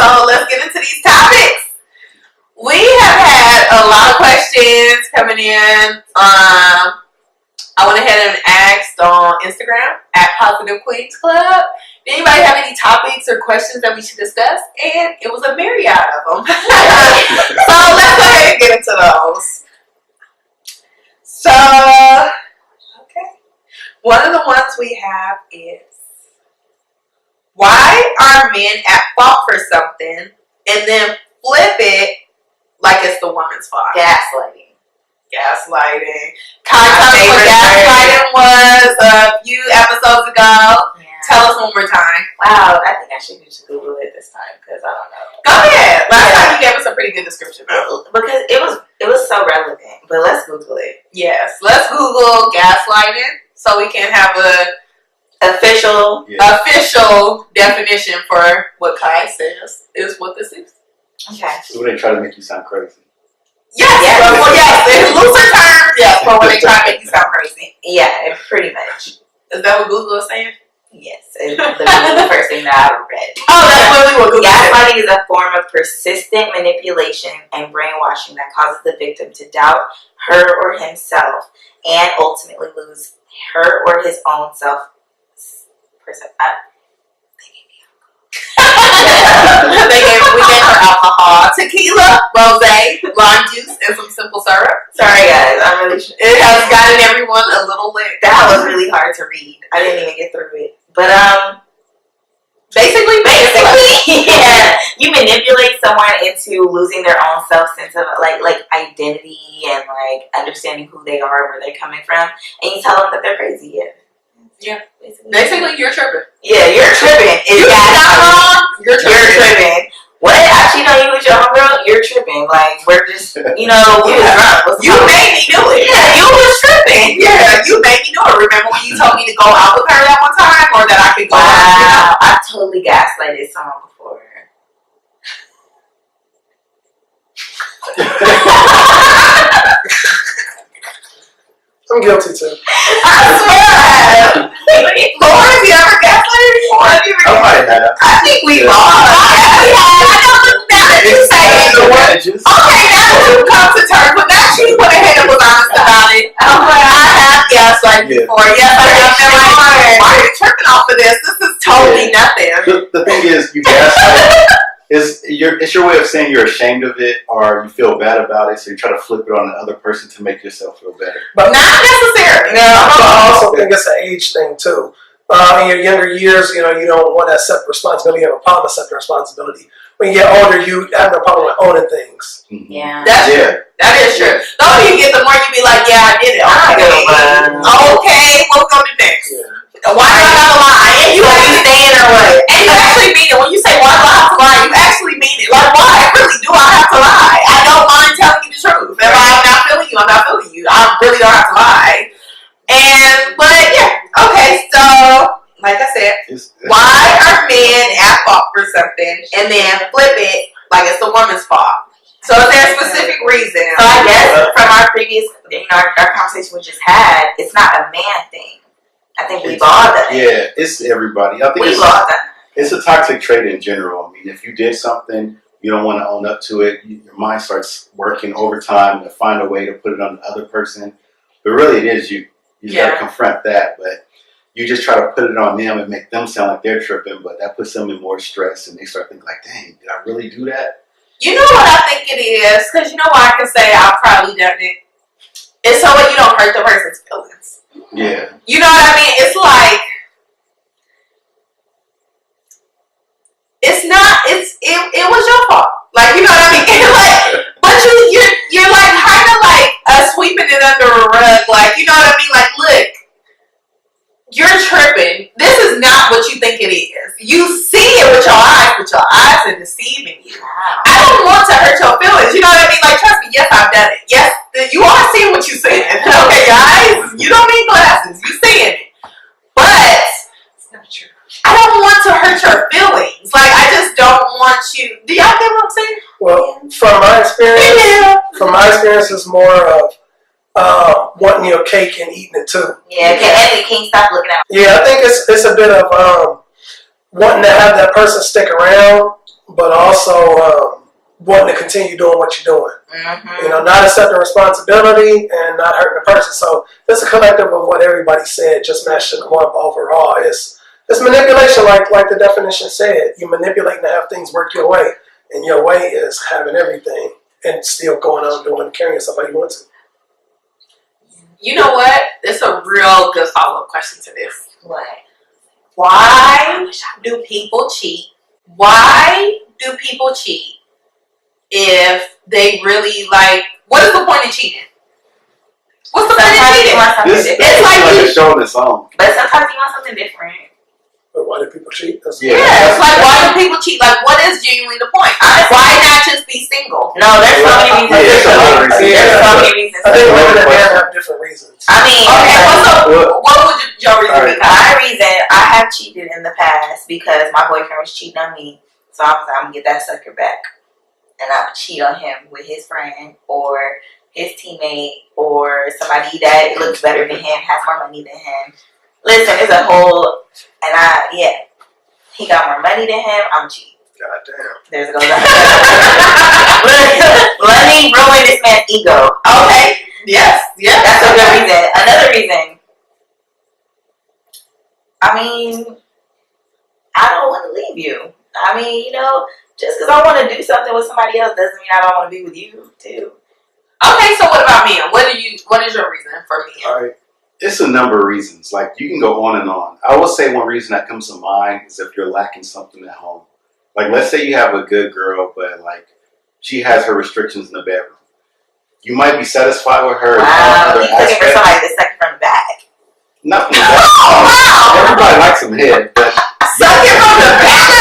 So let's get into these topics. We have had a lot of questions coming in. I went ahead and asked on Instagram at Positive Queens Club. Did anybody have any topics or questions that we should discuss? And it was a myriad of them. So let's go ahead and get into those. So, okay. One of the ones we have is, why are men at fault for something and then flip it like it's the woman's fault? Gaslighting. Kai told us what gaslighting was a few episodes ago. Yeah. Tell us one more time. Wow, I think I should just Google it this time because I don't know. Go ahead. Last time you gave us a pretty good description though. Because it was so relevant. But let's Google it. Yes, let's Google gaslighting so we can have a official definition for what Kai says is what this is. Okay. So when they try to make you sound crazy. Yes. In looser terms, yes, but when they try to make you sound crazy. Yeah, pretty much. Is that what Google is saying? Yes. It's the first thing that I read. Oh, that's really what Google said. Gaslighting is a form of persistent manipulation and brainwashing that causes the victim to doubt her or himself and ultimately lose her or his own self. We gave her alcohol, tequila, rosé, lime juice, and some simple syrup. Sorry guys, it has gotten everyone a little lit. That was really hard to read. I didn't even get through it. But basically, yeah, you manipulate someone into losing their own sense of like identity and like understanding who they are, where they're coming from, and you tell them that they're crazy. Yeah. Basically, you're tripping. Yeah, you're tripping. You're wrong. You're tripping. What? I cheat on you with your homegirl? You're tripping. Like, we're just, we was drunk. You made me do it. Yeah, you was tripping. Yeah, you made me do it. Remember when you told me to go out with her that one time? Or that I could go out? I totally gaslighted someone before. I'm guilty too. I swear I have. Lord, have you ever gaslighted before? I might have. I think we all have. I know, now that you say it. Okay, now that you come to terms with that, she went ahead and was honest about it. I'm like, I have gaslighted before. Yes, I have been like, why are you tripping off of this? This is totally nothing. The thing is, you gaslight. It's your way of saying you're ashamed of it or you feel bad about it, so you try to flip it on the other person to make yourself feel better. But not necessarily. No, I also think it's an age thing too. In your younger years, you don't want to accept responsibility. You have a problem accepting responsibility. When you get older, you have no problem with owning things. Mm-hmm. Yeah. That's true. That is true. The older you get, the more you be like, yeah, I did it. Okay, what we gonna do next? Yeah. Why do I have to lie? And you actually saying or what? And you actually mean it. When you say why do I have to lie, you actually mean it. Like, why really do I have to lie? I don't mind telling you the truth. If I'm not feeling you, I'm not feeling you. I really don't have to lie. But yeah, okay, so like I said, why are men at fault for something and then flip it like it's the woman's fault? So is there a specific reason? So I guess from our previous, our conversation we just had, it's not a man thing. I think we've all done it. Yeah, it's everybody. I think we've all done it. It's a toxic trait in general. I mean, if you did something, you don't want to own up to it. Your mind starts working overtime to find a way to put it on the other person. But really, it is you. You got to confront that. But you just try to put it on them and make them sound like they're tripping. But that puts them in more stress, and they start thinking like, "Dang, did I really do that?" You know what I think it is? Because you know why I can say I've probably done it? It's so you don't hurt the person's feelings. Yeah. You know what I mean? It's like, it's not, it was your fault. Like, you know what I mean? But you're like kind of like sweeping it under a rug. Like, you know what I mean? Like, look, you're tripping. This is not what you think it is. You see it with your eyes, but your eyes are deceiving you. Wow. I don't want to hurt your feelings. You know what I mean? Like, trust me, yes, I've done it. Yes, you are seeing what you're seeing. Okay, guys? You don't need glasses. You're seeing it. But it's not true. I don't want to hurt your feelings. Like, I just don't want you. Do y'all get what I'm saying? Well, from my experience, it's more of wanting your cake and eating it too. Yeah, and you can't stop looking at. Yeah, I think it's a bit of wanting to have that person stick around but also wanting to continue doing what you're doing. Mm-hmm. You know, not accepting responsibility and not hurting the person. So it's a collective of what everybody said, just matching them up overall. It's manipulation, like the definition said. You're manipulating to have things work your way, and your way is having everything and still going on doing carrying yourself how you want to. You know what? It's a real good follow-up question to this. What? Why do people cheat? Why do people cheat if they really like? What is the point of cheating? What's the point of cheating? It's like a show on its own. But sometimes you want something different. But why do people cheat? It's like, why do people cheat? Like, what is genuinely the point? Why not just be single? No, there's so many reasons. There's so many reasons. I think women and men have different reasons. I mean, what would your reason be? My reason, I have cheated in the past because my boyfriend was cheating on me. So I was like, I'm going to get that sucker back. And I would cheat on him with his friend or his teammate or somebody that looks better than him, has more money than him. Listen, it's a whole, and he got more money than him, I'm cheating. God damn. There's a go. Let me ruin this man's ego. Okay? Yes. That's a good reason. Another reason, I mean, I don't want to leave you. I mean, you know, just because I want to do something with somebody else doesn't mean I don't want to be with you, too. Okay, so what about men? What is your reason for men? All right. It's a number of reasons. Like, you can go on and on. I will say one reason that comes to mind is if you're lacking something at home. Like, let's say you have a good girl, but, like, she has her restrictions in the bedroom. You might be satisfied with her. Wow, he's looking for somebody to suck from the back. Not from the back. Oh, wow. Everybody likes some head, but... Sucking from the back?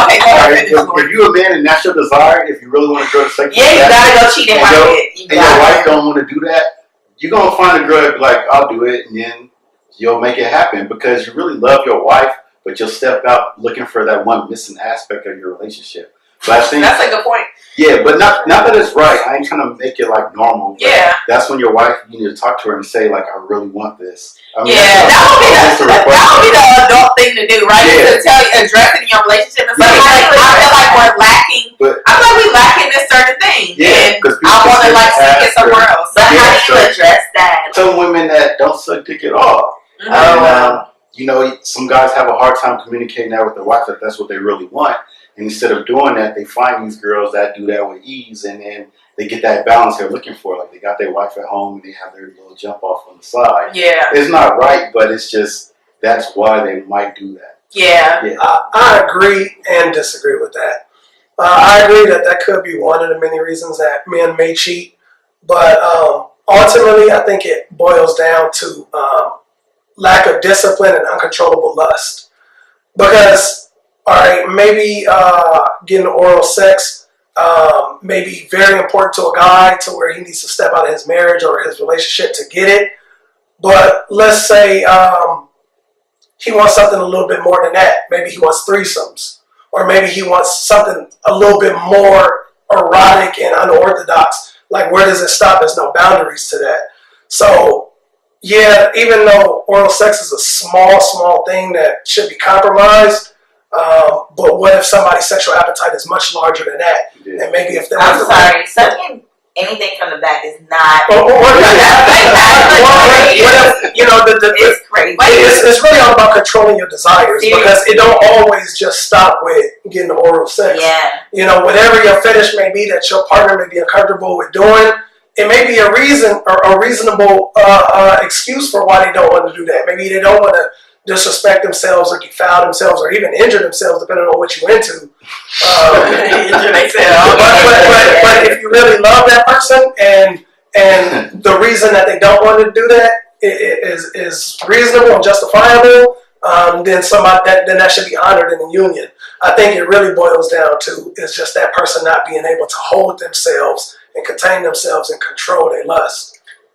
Okay, go ahead. If you're a man and that's your desire, if you really want to go to sex, you gotta go cheat in my head. And your wife don't want to do that, you're going to find a girl that be like, I'll do it, and then you'll make it happen because you really love your wife, but you'll step out looking for that one missing aspect of your relationship. But I think that's a good point. Yeah, but not that it's right. I ain't trying to make it like normal. Yeah. That's when your wife, you need to talk to her and say, like, I really want this. I mean, that would be the adult thing to do, right? Yeah. To tell you, address it in your relationship. And like, I feel like we're lacking. I feel like we lacking this certain thing. Yeah, because I want to like seek it somewhere else. But how do you address that? Some women that don't suck dick at all. Mm-hmm. And, you know, some guys have a hard time communicating that with their wife that that's what they really want. And instead of doing that, they find these girls that do that with ease, and then they get that balance they're looking for. Like, they got their wife at home, and they have their little jump off on the side. Yeah. It's not right, but it's just, that's why they might do that. Yeah. I agree and disagree with that. I agree that could be one of the many reasons that men may cheat. But ultimately, I think it boils down to lack of discipline and uncontrollable lust. Because... all right, maybe getting oral sex may be very important to a guy to where he needs to step out of his marriage or his relationship to get it. But let's say he wants something a little bit more than that. Maybe he wants threesomes. Or maybe he wants something a little bit more erotic and unorthodox. Like, where does it stop? There's no boundaries to that. So, yeah, even though oral sex is a small thing that should be compromised, but what if somebody's sexual appetite is much larger than that? Yeah. And maybe if I'm sorry, sucking anything from the back is not. It's crazy. It's really all about controlling your desires. Seriously. Because it don't always just stop with getting oral sex. Yeah. You know, whatever your fetish may be that your partner may be uncomfortable with doing, it may be a reason or a reasonable excuse for why they don't want to do that. Maybe they don't want to disrespect themselves or defile themselves or even injure themselves, depending on what you're into. But if you really love that person and the reason that they don't want to do that is reasonable and justifiable, then that should be honored in the union. I think it really boils down to is just that person not being able to hold themselves and contain themselves and control their lust.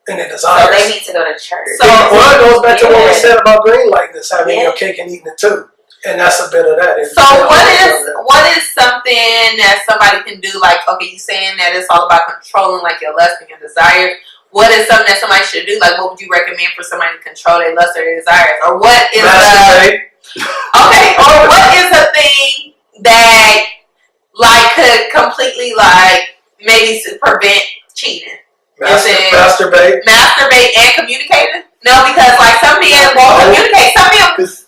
And their desires. So they need to go to church. So it goes back to what we said about green lightness, having your cake and eating it too. And that's a bit of that. So what is something that somebody can do? Like, okay, you saying that it's all about controlling like your lust and your desires. What is something that somebody should do? Like, what would you recommend for somebody to control their lust or their desires? Or what is Okay, or what is a thing that like could completely like maybe prevent cheating? Masturbate and communicating? No, because like some men won't communicate.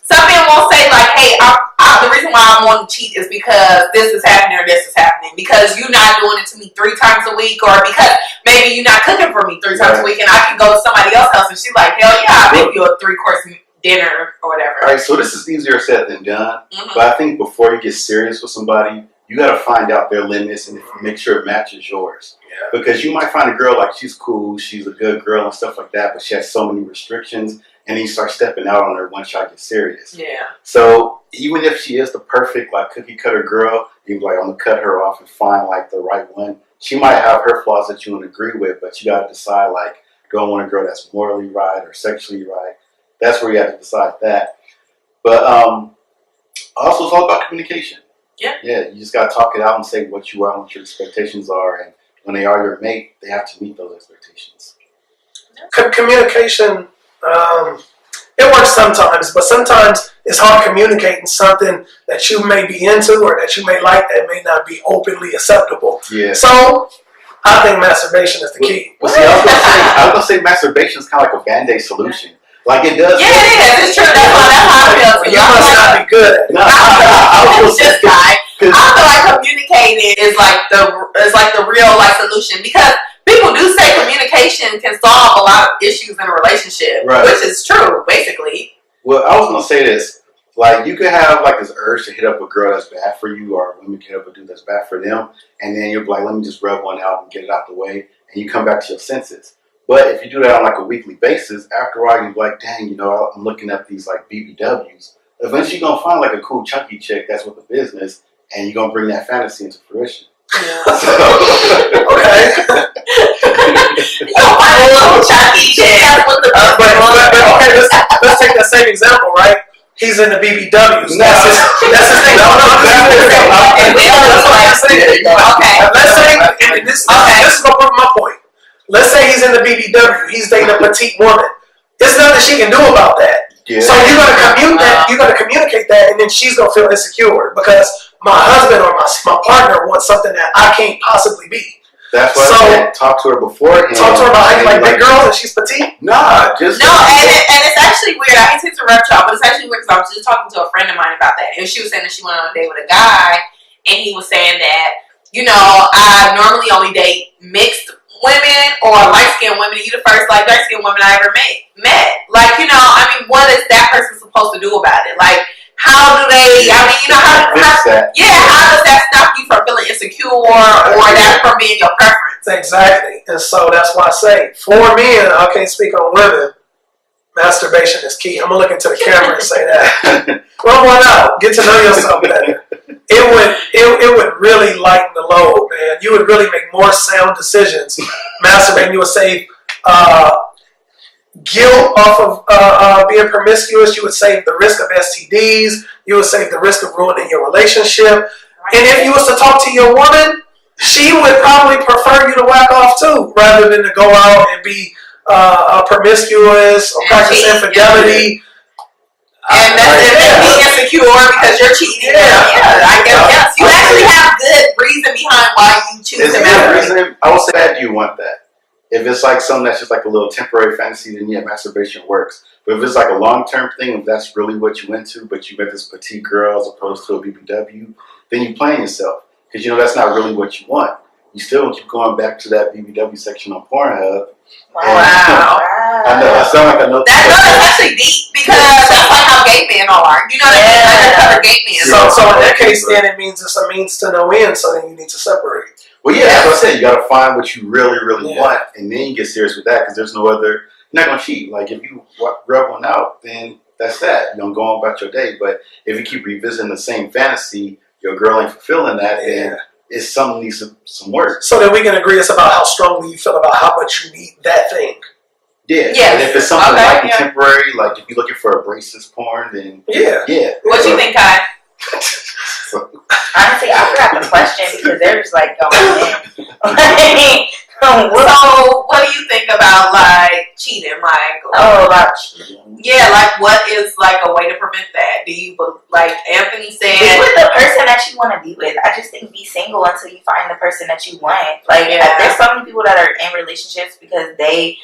Some men won't say like, "Hey, the reason why I'm wanting to cheat is because this is happening or this is happening. Because you're not doing it to me 3 times a week, or because maybe you're not cooking for me 3 times a week, and I can go to somebody else's house and she's like, hell yeah, I'll make you a 3-course dinner or whatever." All right, so this is easier said than done. Mm-hmm. But I think before you get serious with somebody, you got to find out their limits and make sure it matches yours. Yeah. Because you might find a girl like she's cool, she's a good girl and stuff like that, but she has so many restrictions, and then you start stepping out on her once y'all get serious. Yeah. So even if she is the perfect like cookie cutter girl, you're like, I'm gonna cut her off and find like the right one. She might have her flaws that you wouldn't agree with, but you gotta decide like, do I want a girl that's morally right or sexually right? That's where you have to decide that. But also it's all about communication. Yeah. Yeah, you just gotta talk it out and say what you are and what your expectations are, and when they are your mate, they have to meet those expectations. Communication, it works sometimes, but sometimes it's hard communicating something that you may be into or that you may like that may not be openly acceptable. Yeah. So I think masturbation is the key. Well, see, I was gonna say masturbation is kind of like a Band-Aid solution. Like it does. Yeah, it is. It's true. That's how I feel too. You must not be good at it. No, I was just guy. I feel like communicating is like the real like solution, because people do say communication can solve a lot of issues in a relationship, right, which is true, basically. Well, I was gonna say this. Like, you could have like this urge to hit up a girl that's bad for you, or women can hit up a dude that's bad for them, and then you're like, let me just rub one out and get it out the way, and you come back to your senses. But if you do that on like a weekly basis, after a while you're like, dang, you know, I'm looking at these like BBWs. Eventually you're gonna find like a cool chunky chick that's with the business, and you're gonna bring that fantasy into fruition. Yeah. Okay. You'll find a little chunky chick that's with the business. Okay, let's take that same example, right? He's in the BBWs. No, that's his thing. Okay. Let's say, and this is gonna prove my point. Let's say he's in the BBW. He's dating a petite woman. There's nothing she can do about that. Yeah. So you gotta communicate that, and then she's gonna feel insecure because my husband or my partner wants something that I can't possibly be. That's why I said talk to her beforehand. Talk to her about how you like big girls and she's petite? Nah, just... No, and it's actually weird. I hate to interrupt y'all, but it's actually weird because I was just talking to a friend of mine about that. And she was saying that she went on a date with a guy, and he was saying that, you know, I normally only date mixed women or light-skinned women. You the first like dark-skinned woman I ever met. Like, you know, I mean, what is that person supposed to do about it? Like, how do they, I mean, you know, how does that stop you from feeling insecure or that from being your preference? Exactly. And so that's why I say, for men, I can't speak on women, masturbation is key. I'm going to look into the camera and say that. Rub one out. Get to know yourself better. It would really lighten the load, man. You would really make more sound decisions. Masturbating, you would save guilt off of being promiscuous. You would save the risk of STDs. You would save the risk of ruining your relationship. And if you was to talk to your woman, she would probably prefer you to whack off too, rather than to go out and be promiscuous or practice infidelity. And being insecure because you're cheating. I guess yes. You actually have good reason behind why you choose to masturbate. I would say that you want that. If it's like something that's just like a little temporary fantasy, then yeah, masturbation works. But if it's like a long-term thing, if that's really what you into, but you met this petite girl as opposed to a BBW, then you're playing yourself. Because, you know, that's not really what you want. You still keep going back to that BBW section on Pornhub. Wow. I know, I sound like I know. That's actually deep, because that's like how gay men are. You know what I mean? Undercover gay men. So in that case, then it means it's a means to no end, so then you need to separate. Well, yeah, that's what I said. You got to find what you really, really want, and then you get serious with that, because there's no other... You're not going to cheat. Like, if you rub one out, then that's that. You're going to go on about your day. But if you keep revisiting the same fantasy, your girl ain't fulfilling that, then it's something needs some work. So then we can agree it's about how strongly you feel about how much you need that thing. Yeah. And if it's something like contemporary, like if you're looking for abrasive porn, then What do you think, Kai? Honestly, I forgot the question because they're just like going in. So, what do you think about like cheating? Like, about cheating. Yeah, like what is like a way to prevent that? Do you like Anthony said? Be with the person that you want to be with. I just think be single until you find the person that you want. Like there's so many people that are in relationships because they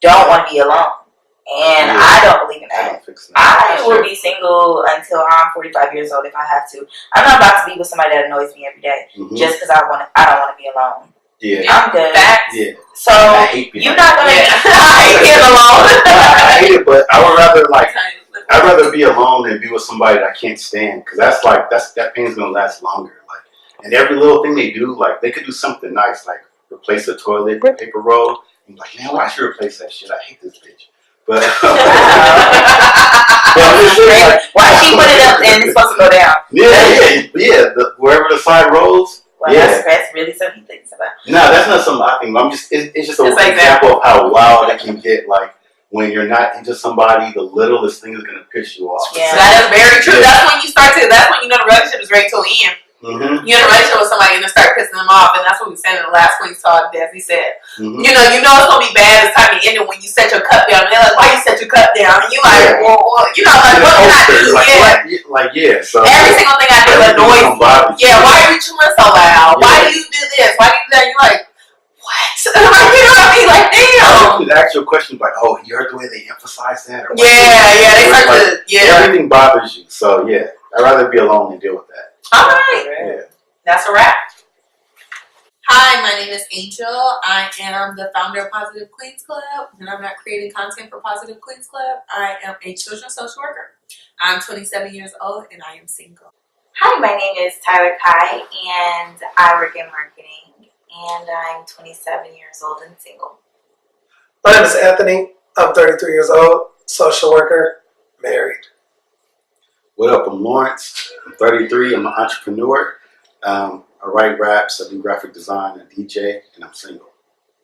don't want to be alone. And I don't believe in that. I will be single until I'm 45 years old if I have to. I'm not about to be with somebody that annoys me every day just because I don't want to be alone. Yeah, I'm good. Yeah. So you're not gonna. I hate being alone. I hate it, but I would rather I'd rather be alone than be with somebody that I can't stand because that pain's gonna last longer. Like, and every little thing they do, like they could do something nice, like replace a toilet paper roll. I'm like, man, why should you replace that shit? I hate this bitch. But why she put it up and it's supposed to go down? Yeah. Wherever the side rolls. Well, that's really something he thinks about. No, that's not something I think. It's just an example of how wild it can get. Like when you're not into somebody, the littlest thing is gonna piss you off. Yeah, that is very true. Yeah. That's when you know the relationship is ready to end. Mm-hmm. You're in a relationship with somebody and they start pissing them off, and that's what we said in the last Queen's Talk. Desi said, you know it's gonna be bad. It's time to end it when you set your cup down. And they're like, "Why you set your cup down?" And you like, well, you know, like what can I do? So every single thing I do annoys me. Yeah, why are you chewing so loud? Why do you do this? Why do you do that? You're like, what? You know what I mean? Like, damn. The actual question like, oh, you heard the way they emphasize that? Or they start to everything bothers you. So yeah, I'd rather be alone than deal with that. All right. Yeah. That's a wrap. Hi, my name is Angel. I am the founder of Positive Queens Club, and I'm not creating content for Positive Queens Club. I am a children's social worker. I'm 27 years old, and I am single. Hi, my name is Tyler Kai, and I work in marketing, and I'm 27 years old and single. My name is Anthony. I'm 33 years old, social worker, married. What up? I'm Lawrence. I'm 33. I'm an entrepreneur. I write raps. I do graphic design and DJ, and I'm single.